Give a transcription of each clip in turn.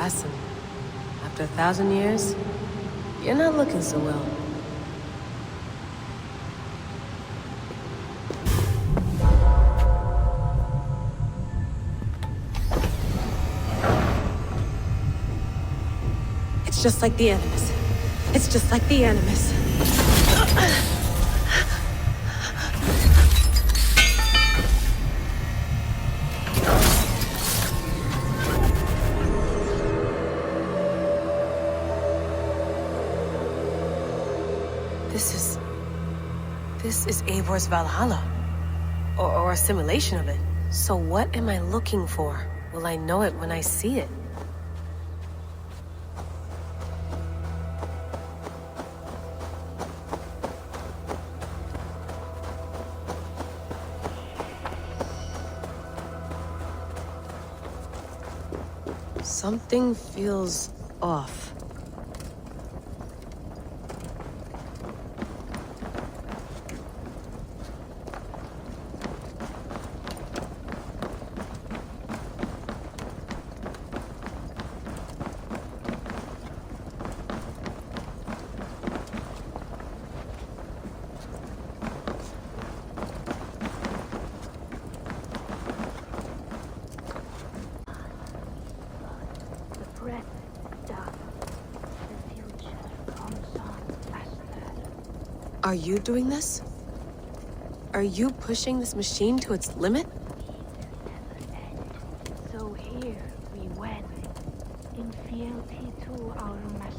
Basim, after 1,000 years, you're not looking so well. It's just like the Animus. It's just like the Animus. This is Eivor's Valhalla. Or a simulation of it. So what am I looking for? Will I know it when I see it? Something feels off. Are you doing this? Are you pushing this machine to its limit? So here we went, in fealty to our master.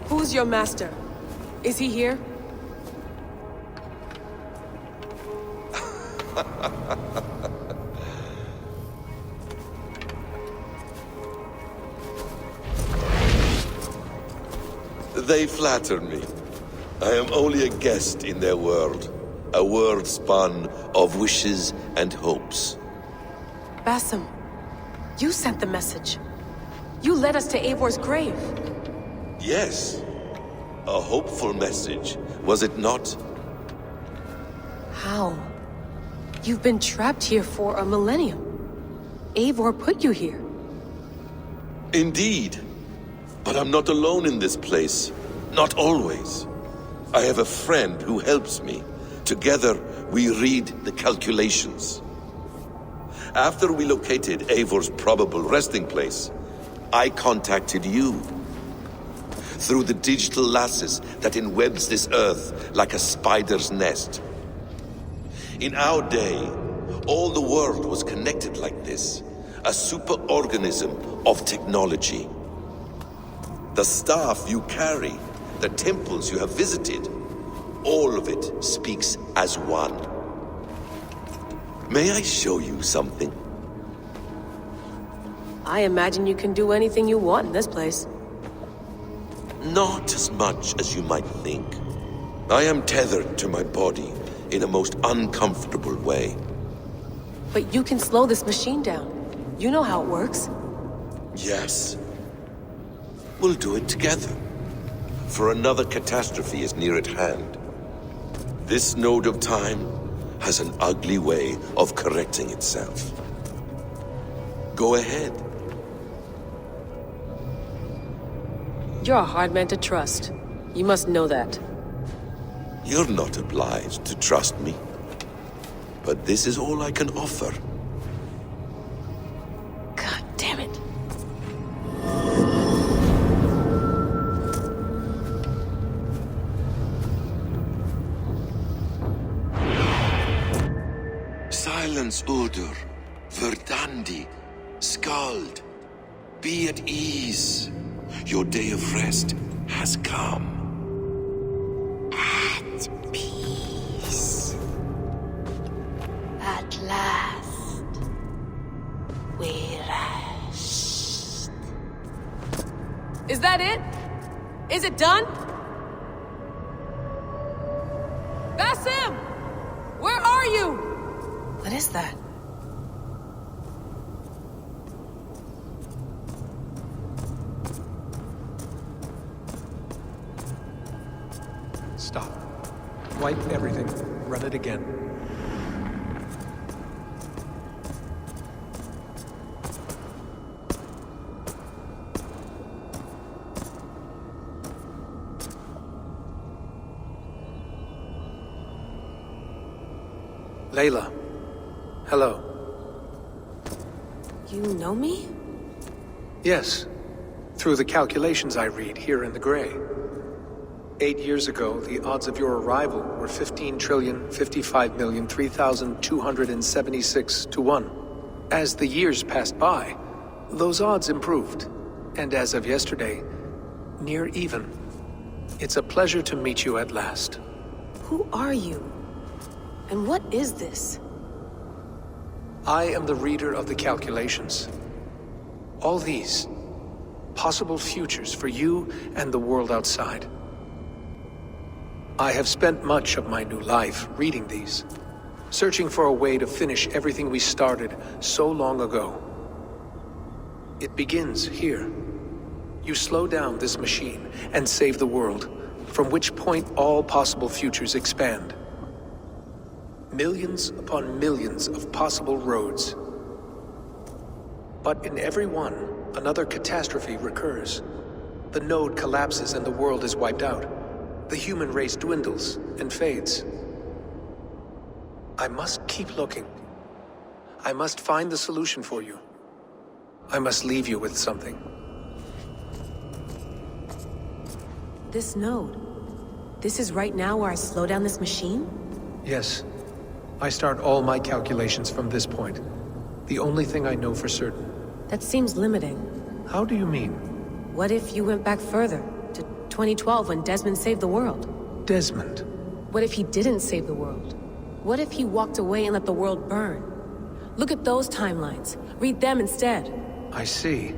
Who's your master? Is he here? They flatter me. I am only a guest in their world. A world spun of wishes and hopes. Basim, you sent the message. You led us to Eivor's grave. Yes. A hopeful message, was it not? How? You've been trapped here for a millennium. Eivor put you here. Indeed. But I'm not alone in this place. Not always. I have a friend who helps me. Together, we read the calculations. After we located Eivor's probable resting place, I contacted you. Through the digital lasses that enwebs this earth like a spider's nest. In our day, all the world was connected like this. A superorganism of technology. The staff you carry, the temples you have visited, all of it speaks as one. May I show you something? I imagine you can do anything you want in this place. Not as much as you might think. I am tethered to my body in a most uncomfortable way. But you can slow this machine down. You know how it works. Yes. We'll do it together. For another catastrophe is near at hand. This node of time has an ugly way of correcting itself. Go ahead. You're a hard man to trust. You must know that. You're not obliged to trust me. But this is all I can offer. God damn it. Silence, Udur. Verdandi. Skald. Be at ease. Your day of rest has come. At peace. At last, we rest. Is that it? Is it done? Basim! that? Stop. Wipe everything. Run it again. Layla. Hello. You know me? Yes. Through the calculations I read here in the gray. 8 years ago, the odds of your arrival were 15,055,003,276 to 1. As the years passed by, those odds improved. And as of yesterday, near even. It's a pleasure to meet you at last. Who are you? And what is this? I am the reader of the calculations. All these, possible futures for you and the world outside. I have spent much of my new life reading these, searching for a way to finish everything we started so long ago. It begins here. You slow down this machine and save the world, from which point all possible futures expand. Millions upon millions of possible roads. But in every one, another catastrophe recurs. The node collapses and the world is wiped out. The human race dwindles and fades. I must keep looking. I must find the solution for you. I must leave you with something. This node. This is right now where I slow down this machine? Yes. I start all my calculations from this point. The only thing I know for certain. That seems limiting. How do you mean? What if you went back further, to 2012 when Desmond saved the world? Desmond? What if he didn't save the world? What if he walked away and let the world burn? Look at those timelines. Read them instead. I see.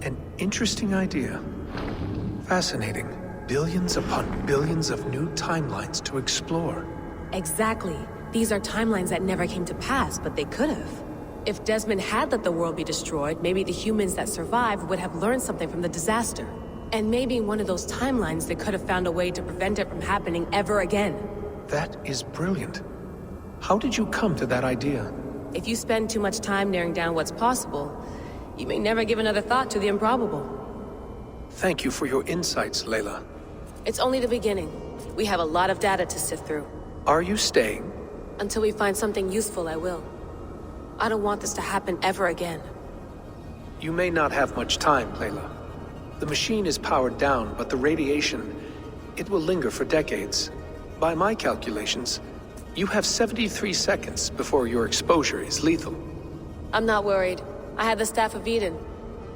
An interesting idea. Fascinating. Billions upon billions of new timelines to explore. Exactly. These are timelines that never came to pass, but they could have. If Desmond had let the world be destroyed, maybe the humans that survived would have learned something from the disaster. And maybe in one of those timelines they could have found a way to prevent it from happening ever again. That is brilliant. How did you come to that idea? If you spend too much time narrowing down what's possible, you may never give another thought to the improbable. Thank you for your insights, Layla. It's only the beginning. We have a lot of data to sift through. Are you staying? Until we find something useful, I will. I don't want this to happen ever again. You may not have much time, Layla. The machine is powered down, but the radiation, it will linger for decades. By my calculations, you have 73 seconds before your exposure is lethal. I'm not worried. I have the Staff of Eden.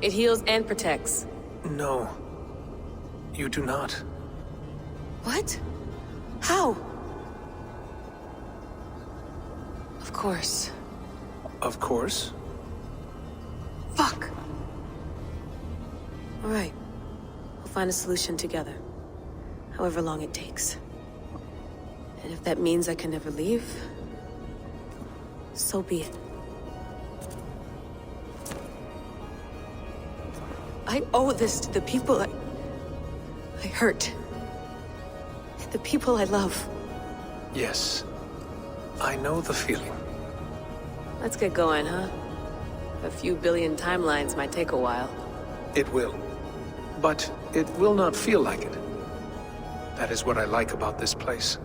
It heals and protects. No. You do not. What? How? Of course. Of course. Fuck! All right. We'll find a solution together. However long it takes. And if that means I can never leave, so be it. I owe this to the people I hurt. The people I love. Yes. I know the feeling. Let's get going, huh? A few billion timelines might take a while. It will. But it will not feel like it. That is what I like about this place.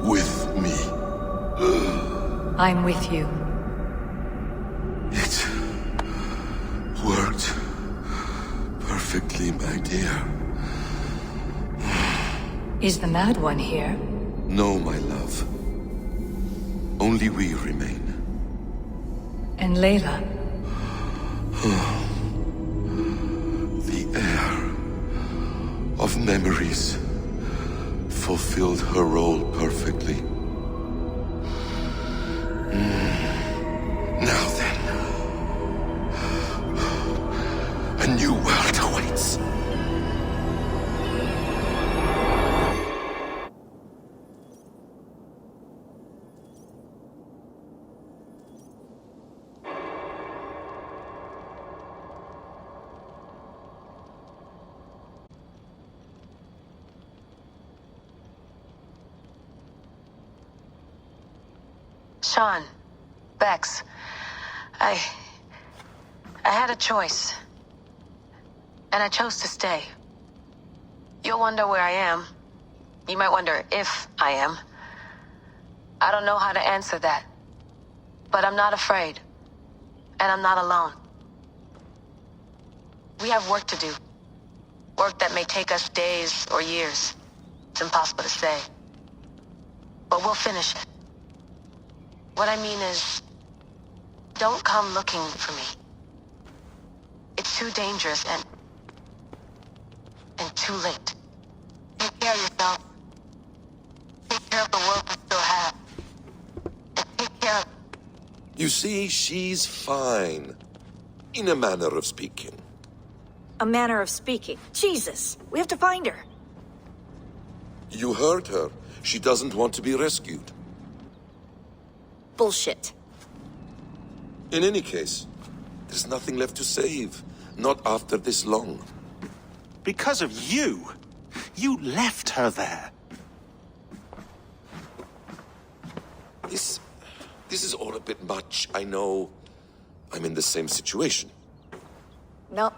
with me. I'm with you. It worked perfectly, my dear. Is the Mad One here? No, my love. Only we remain. And Layla? The air of memories fulfilled her role perfectly. Now then, a new world awaits. Sean, Bex, I had a choice. And I chose to stay. You'll wonder where I am. You might wonder if I am. I don't know how to answer that. But I'm not afraid. And I'm not alone. We have work to do. Work that may take us days or years. It's impossible to say. But we'll finish it. What I mean is, don't come looking for me. It's too dangerous and too late. Take care of yourself. Take care of the world we still have. And take care of... You see, she's fine. In a manner of speaking. A manner of speaking. Jesus, we have to find her. You heard her. She doesn't want to be rescued. Bullshit. In any case, there's nothing left to save. Not after this long. Because of you. You left her there. This is all a bit much, I know. I'm in the same situation. No,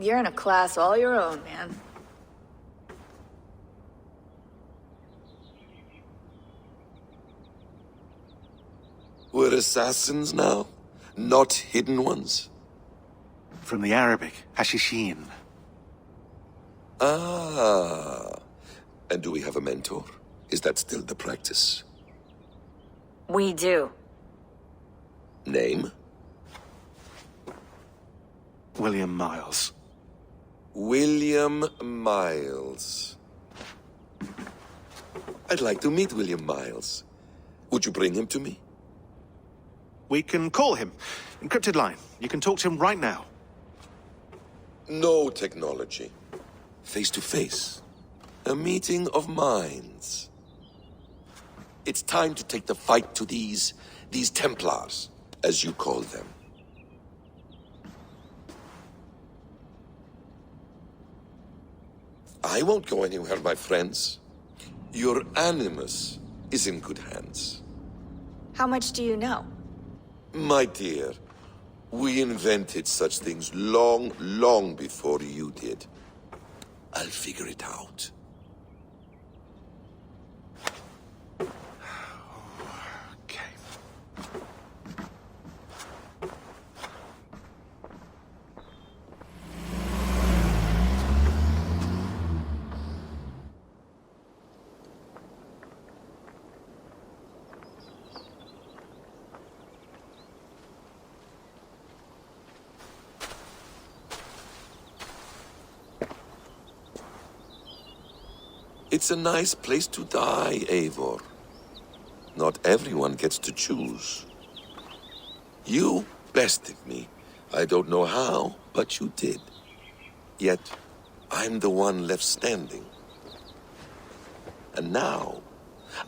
you're in a class all your own, man. We're assassins now? Not hidden ones? From the Arabic, Hashishin. Ah. And do we have a mentor? Is that still the practice? We do. Name? William Miles. William Miles. I'd like to meet William Miles. Would you bring him to me? We can call him. Encrypted line. You can talk to him right now. No technology. Face to face. A meeting of minds. It's time to take the fight to these Templars, as you call them. I won't go anywhere, my friends. Your animus is in good hands. How much do you know? My dear, we invented such things long, long before you did. I'll figure it out. Okay. It's a nice place to die, Eivor. Not everyone gets to choose. You bested me. I don't know how, but you did. Yet, I'm the one left standing. And now,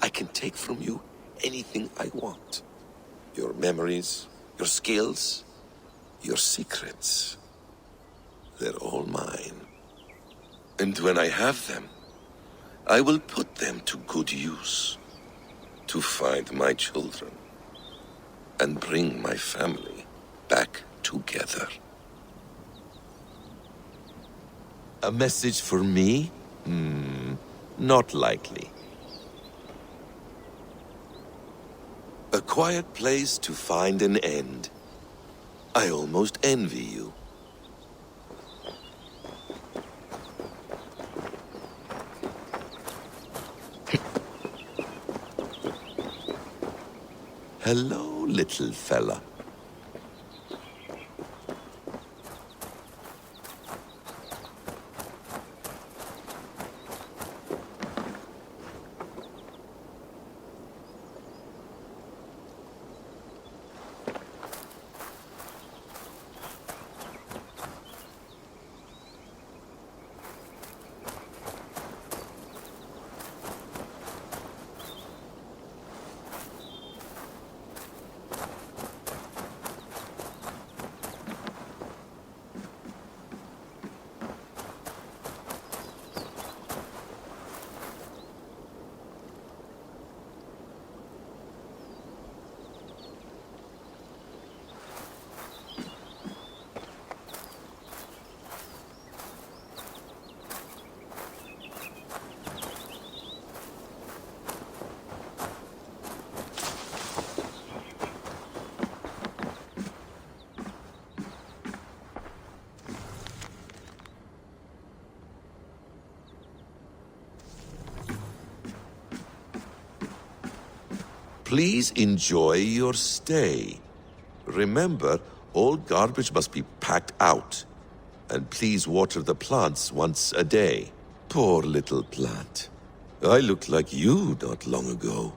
I can take from you anything I want. Your memories, your skills, your secrets. They're all mine. And when I have them, I will put them to good use. To find my children. And bring my family back together. A message for me? Not likely. A quiet place to find an end. I almost envy you. Hello, little fella. Please enjoy your stay. Remember, all garbage must be packed out. And please water the plants once a day. Poor little plant. I looked like you not long ago.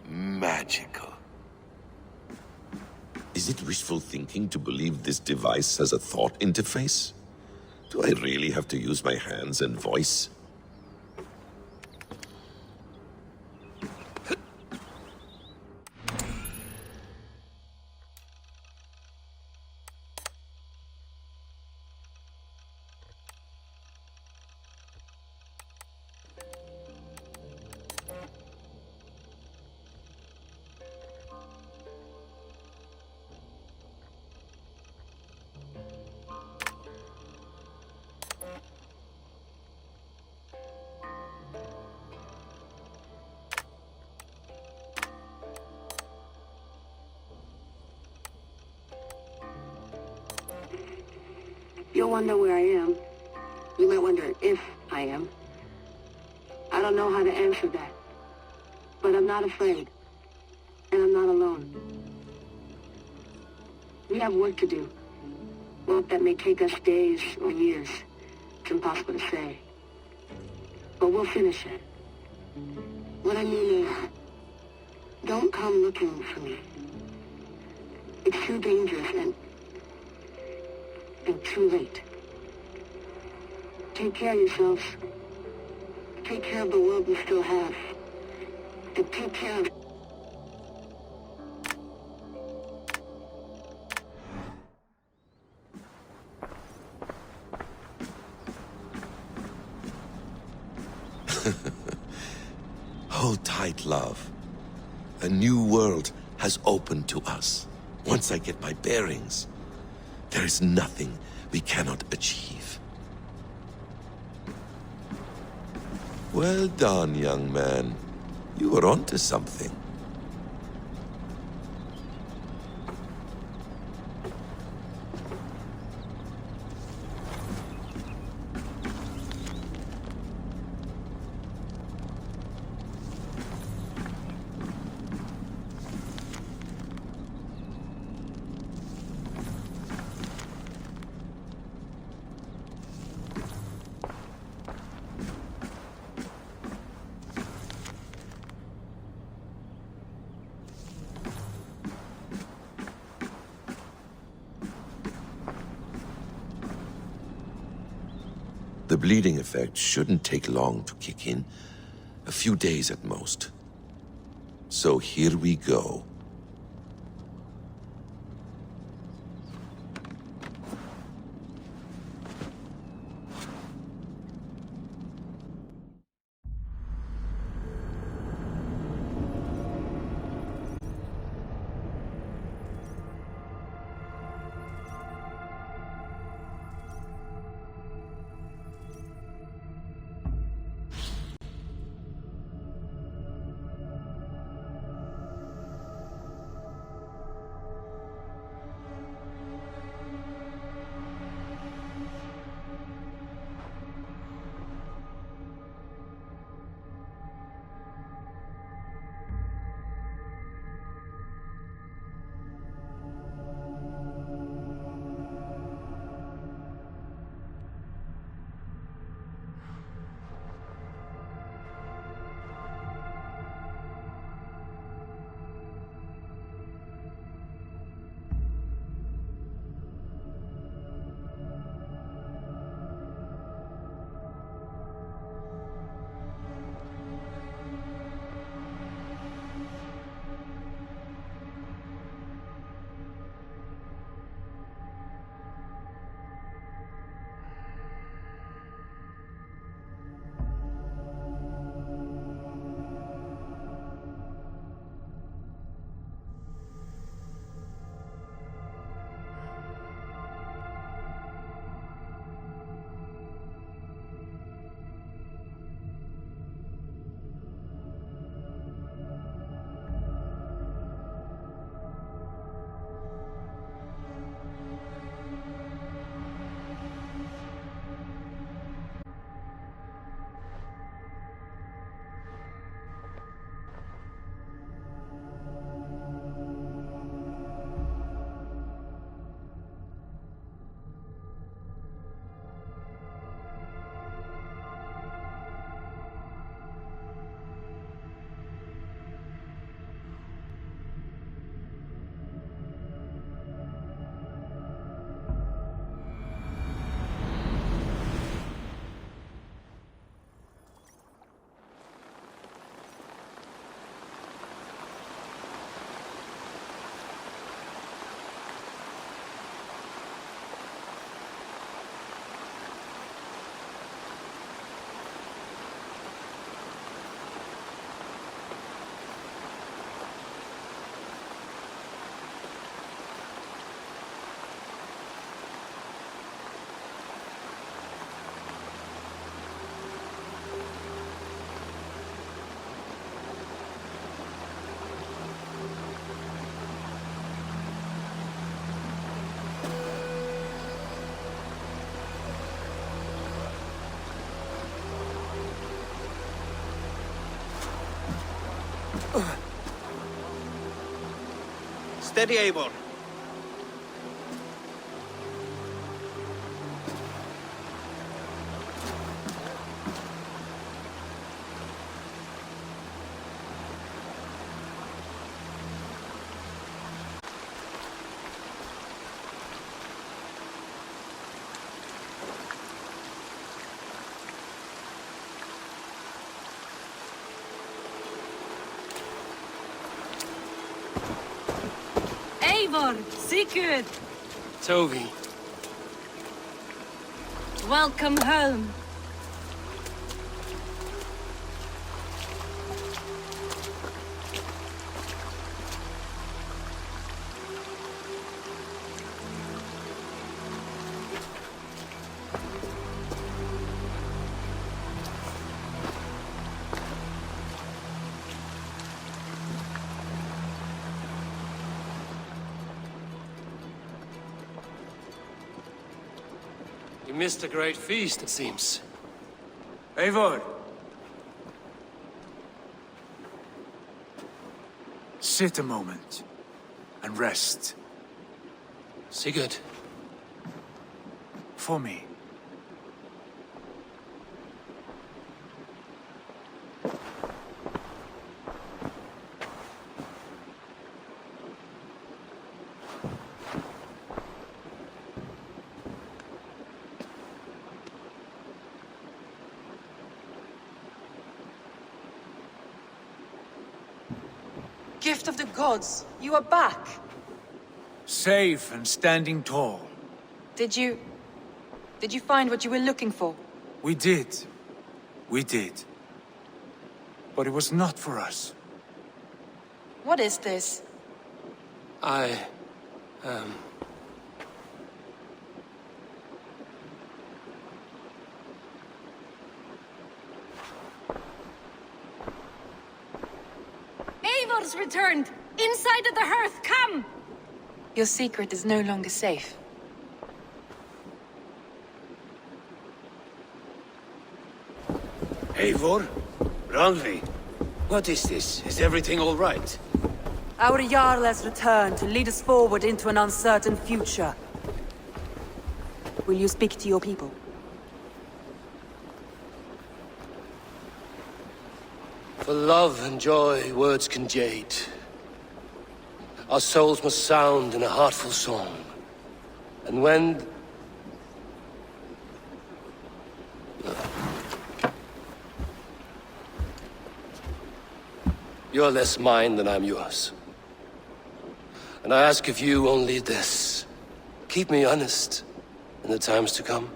Magical. Is it wishful thinking to believe this device has a thought interface? Do I really have to use my hands and voice? You'll wonder where I am. You might wonder if I am. I don't know how to answer that. But I'm not afraid. And I'm not alone. We have work to do. Work that may take us days or years. It's impossible to say. But we'll finish it. What I mean is, don't come looking for me. It's too dangerous and too late. Take care of yourselves. Take care of the world we still have. And take care of... Hold tight, love. A new world has opened to us. Once I get my bearings, there is nothing we cannot achieve. Well done, young man. You were onto something. The bleeding effect shouldn't take long to kick in. A few days at most. So here we go. Steady, Eivor. Eivor, Sigurd, Toby. welcome home. You missed a great feast, it seems. Eivor! Sit a moment and rest. Sigurd. For me. Gift of the gods, you are back. Safe and standing tall. Did you find what you were looking for? We did. We did. But it was not for us. What is this? Eivor's returned! Inside of the hearth, come! Your secret is no longer safe. Eivor? Randvi? What is this? Is everything all right? Our Jarl has returned to lead us forward into an uncertain future. Will you speak to your people? For love and joy, words can jade. Our souls must sound in a heartful song. And when... You're less mine than I'm yours. And I ask of you only this. Keep me honest in the times to come.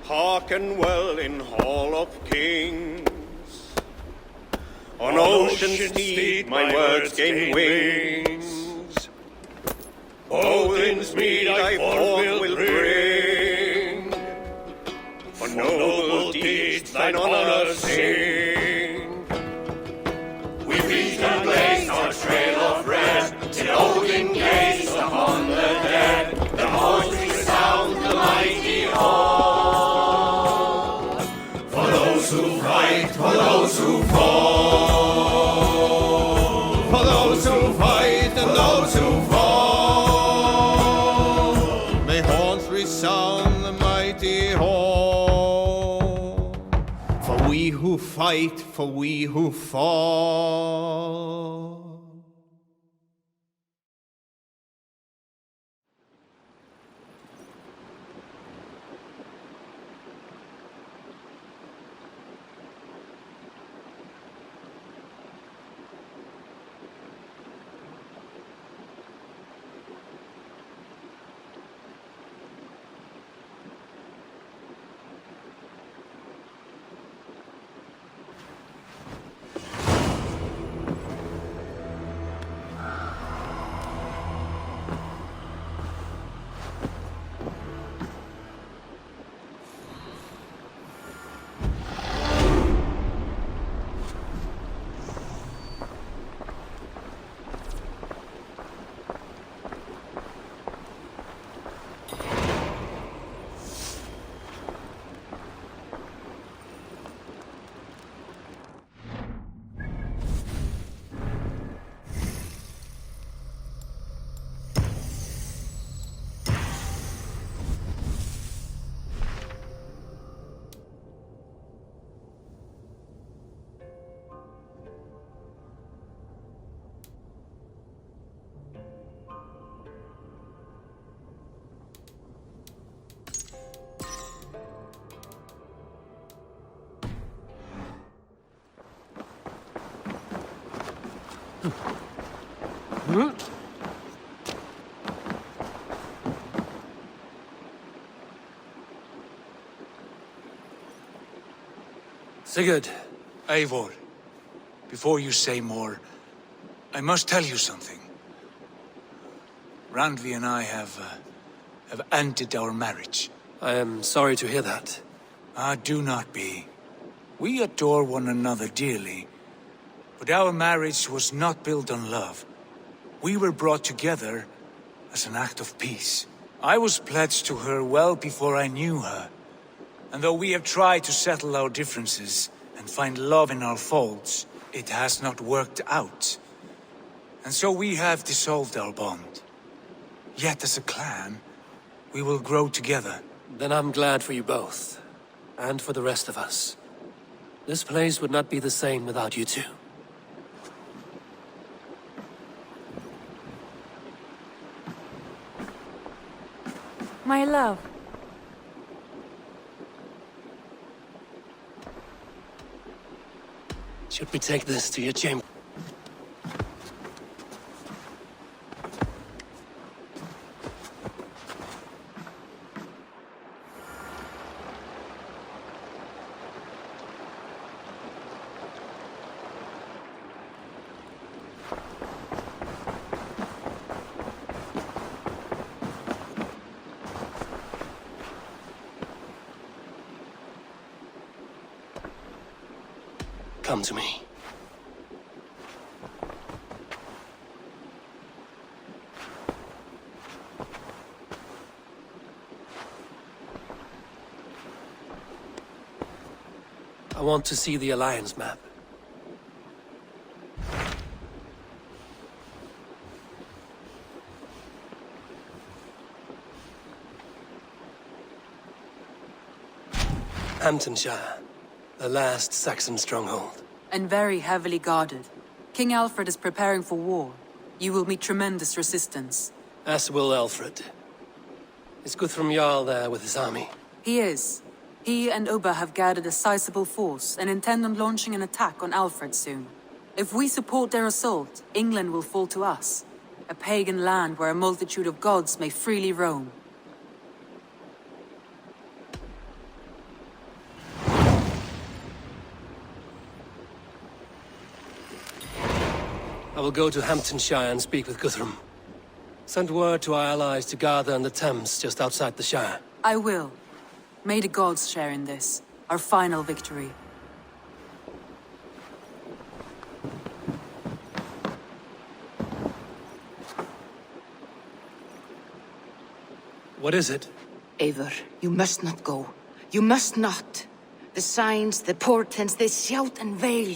Hearken well in Hall of Kings. On ocean's steed my words gain wings. Odin's mead I forth will bring. For noble deeds thine honor sing. We reach and blaze our trail of red, till Odin gazed upon the dead. The voice resound the mighty hall. For those who fight, for those who fall. For those who fight and those who fall. May horns resound the mighty hall. For we who fight, for we who fall. Sigurd. Eivor, before you say more, I must tell you something. Randvi and I have ended our marriage. I am sorry to hear that. Ah, do not be. We adore one another dearly, but our marriage was not built on love. We were brought together as an act of peace. I was pledged to her well before I knew her, and though we have tried to settle our differences and find love in our faults, it has not worked out. And so we have dissolved our bond. Yet as a clan, we will grow together. Then I'm glad for you both, and for the rest of us. This place would not be the same without you two. My love. Should we take this to your chamber? Come to me. I want to see the Alliance map. Hamptonshire, the last Saxon stronghold. And very heavily guarded. King Alfred is preparing for war. You will meet tremendous resistance. As will Alfred. Is Guthrum Jarl there with his army? He is. He and Ubba have gathered a sizable force and intend on launching an attack on Alfred soon. If we support their assault, England will fall to us. A pagan land where a multitude of gods may freely roam. I will go to Hamptonshire and speak with Guthrum. Send word to our allies to gather on the Thames just outside the Shire. I will. May the gods share in this, our final victory. What is it? Eivor, you must not go. You must not. The signs, the portents, they shout and wail.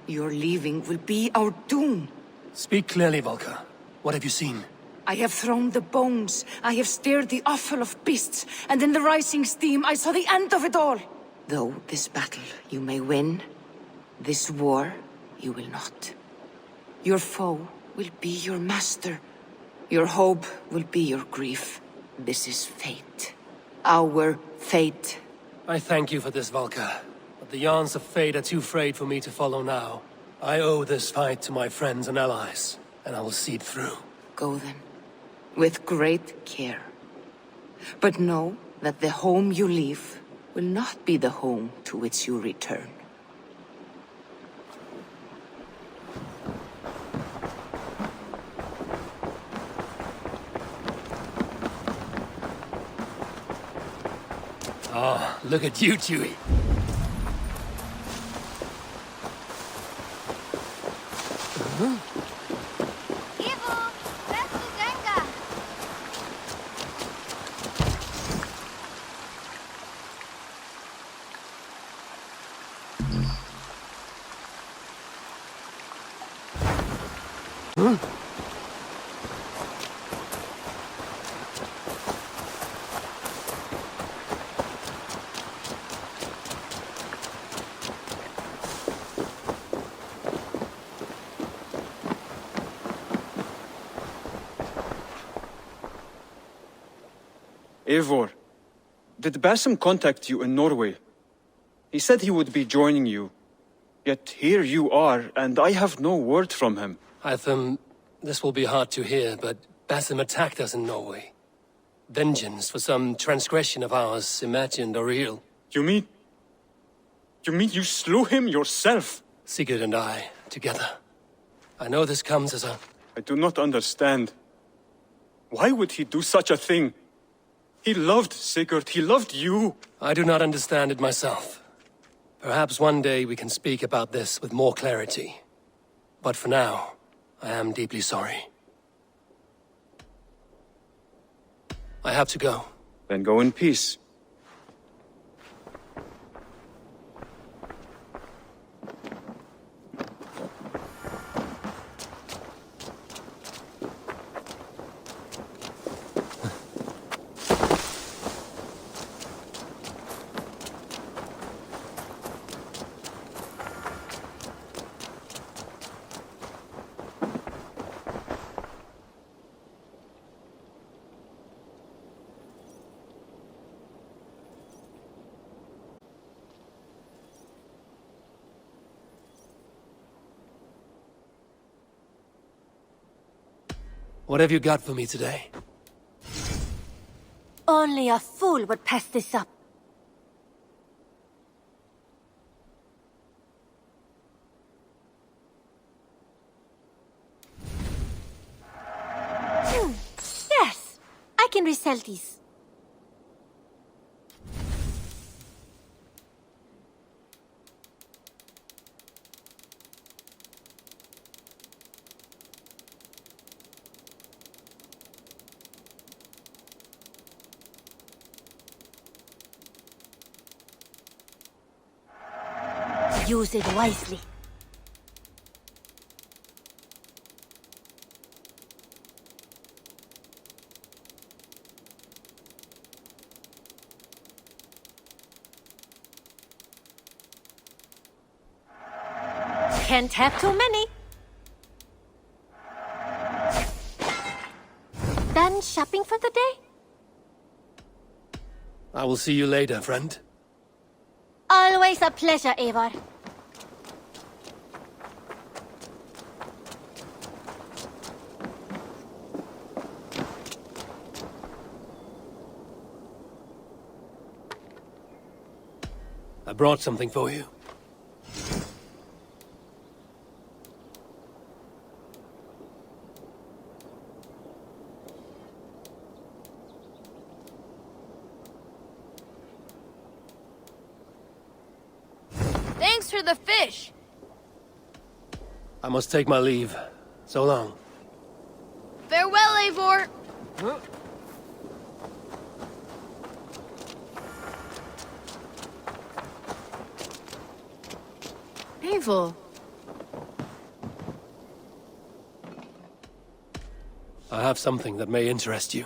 Your leaving will be our doom. Speak clearly, Volker. What have you seen? I have thrown the bones. I have stirred the offal of beasts. And in the rising steam, I saw the end of it all. Though this battle you may win, this war you will not. Your foe will be your master. Your hope will be your grief. This is fate. Our fate. I thank you for this, Volker. But the yarns of fate are too frayed for me to follow now. I owe this fight to my friends and allies, and I will see it through. Go then, with great care. But know that the home you leave will not be the home to which you return. Oh, look at you, Chewie. Eivor, did Basim contact you in Norway? He said he would be joining you. Yet here you are, and I have no word from him. This will be hard to hear, but Basim attacked us in Norway. Vengeance for some transgression of ours, imagined or real. You mean you slew him yourself? Sigurd and I, together. I know this comes as a... I do not understand. Why would he do such a thing? He loved Sigurd, he loved you. I do not understand it myself. Perhaps one day we can speak about this with more clarity. But for now, I am deeply sorry. I have to go. Then go in peace. What have you got for me today? Only a fool would pass this up. Yes, I can resell these. Use it wisely. Can't have too many. Done shopping for the day? I will see you later, friend. Always a pleasure, Eivor. I brought something for you. Thanks for the fish. I must take my leave. So long. Farewell, Eivor. Huh? Eivor. I have something that may interest you.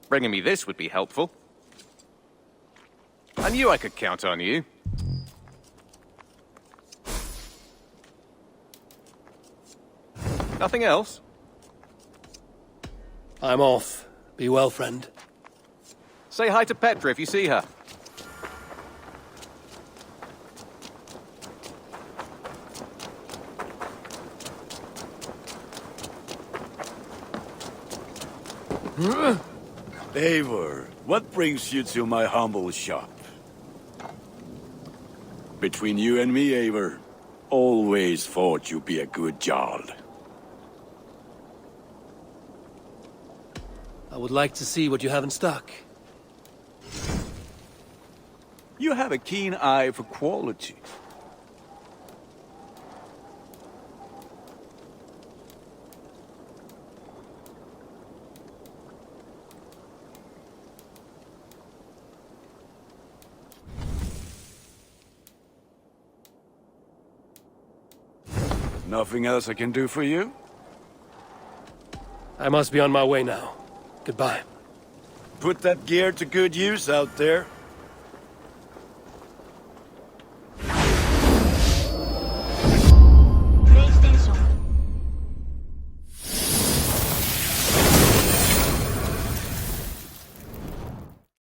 Bringing me this would be helpful. I knew I could count on you. Nothing else? I'm off. Be well, friend. Say hi to Petra if you see her. Eivor, what brings you to my humble shop? Between you and me, Eivor, always thought you'd be a good Jarl. I would like to see what you have in stock. You have a keen eye for quality. Nothing else I can do for you? I must be on my way now. Goodbye. Put that gear to good use out there.